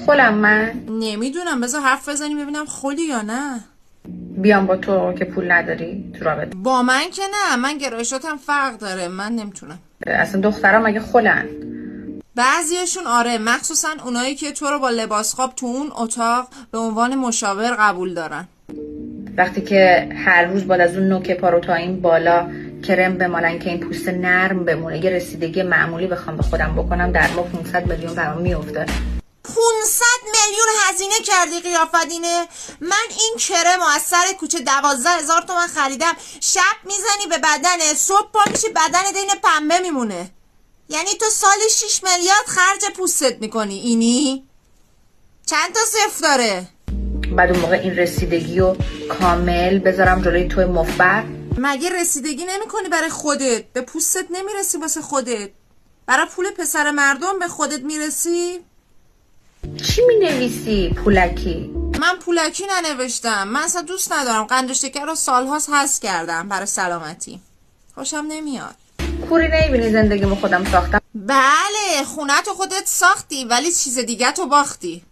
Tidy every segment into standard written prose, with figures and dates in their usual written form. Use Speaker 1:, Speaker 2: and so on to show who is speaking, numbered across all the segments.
Speaker 1: خودم من
Speaker 2: نمیدونم، بذار حرف بزنیم ببینم خلی یا نه.
Speaker 1: بیام با تو که پول نداری تو رابطه؟
Speaker 2: با من که نه، من گرایشاتم فرق داره، من نمیتونم.
Speaker 1: اصلا دخترها مگه خلن؟
Speaker 2: بعضیاشون آره، مخصوصا اونایی که تو رو با لباس خواب تو اون اتاق به عنوان مشاور قبول دارن.
Speaker 1: وقتی که هر روز باید از اون نوک پارو تا این بالا کرم بمالن که این پوست نرم بمونه، یه رسیدگی معمولی بخوام به خودم بکنم در ما 500 میلیون برام میفته.
Speaker 2: 500 میلیون هزینه کردی قیافدینه؟ من این کرم از سر کوچه 12,000 تومن خریدم. شب میزنی به بدنه، صبح پا میشی بدنت این پنبه میمونه. یعنی تو سالی 6 میلیارد خرج پوستت میکنی. اینی چند تا صفر داره؟
Speaker 1: بعد اون موقع این رسیدگی رو کامل بذارم جلوی توی مفبر.
Speaker 2: مگه رسیدگی نمی کنی برای خودت؟ به پوستت نمیرسی واسه خودت؟ برای پول پسر مردم به خودت میرسی؟
Speaker 1: چی می نویسی پولکی؟
Speaker 2: من پولکی ننوشتم. من اصلا دوست ندارم، قند و شکر رو سالهاست حذف کردم برای سلامتی. خوشم نمیاد.
Speaker 1: کوری نمیبینی زندگیمو خودم ساختم؟
Speaker 2: بله، خونه تو خودت ساختی ولی چیز دیگه تو باختی.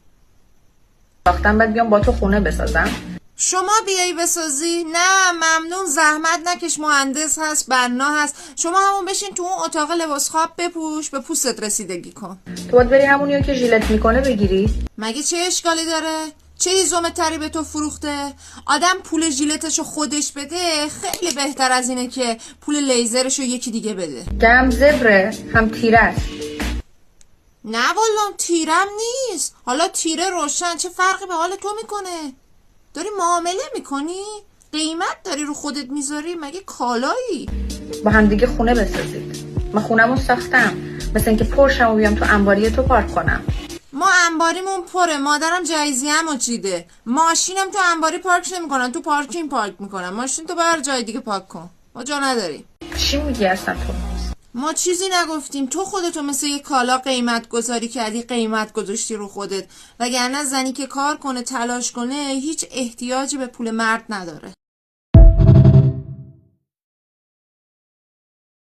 Speaker 1: بعد بیام با تو خونه بسازم؟
Speaker 2: شما بیایی بسازی؟ نه ممنون، زحمت نکش، مهندس هست، بنا هست. شما همون بشین تو اون اتاق لباس خواب بپوش، به پوستت رسیدگی کن.
Speaker 1: تو باید بری همونیو که ژیلت میکنه بگیری.
Speaker 2: مگه چه اشکالی داره؟ چه هیزم تری به تو فروخته؟ آدم پول ژیلتشو خودش بده خیلی بهتر از اینه که پول لیزرشو یکی دیگه بده.
Speaker 1: هم زبره هم تیره است.
Speaker 2: نه والله تیرم نیست. حالا تیره روشن چه فرقی به حال تو میکنه؟ داری معامله میکنی؟ قیمت داری رو خودت میذاری؟ مگه کالایی؟
Speaker 1: با هم دیگه خونه بسازید. من خونمو ساختم، مثل اینکه پرشمو بیام تو انباری تو پارک کنم.
Speaker 2: ما انباریمون پره، مادرم جایزیه‌مو چیده. ماشینم تو انباری پارک نمیکنن، تو پارکینگ پارک میکنن. ماشین تو بر جای دیگه پارک کن، ما جا نداریم.
Speaker 1: چی میگی اصلا تو؟
Speaker 2: ما چیزی نگفتیم. تو خودتو مثل یه کالا قیمت گذاری کردی، قیمت گذاشتی رو خودت. وگرنه زنی که کار کنه تلاش کنه هیچ احتیاجی به پول مرد نداره.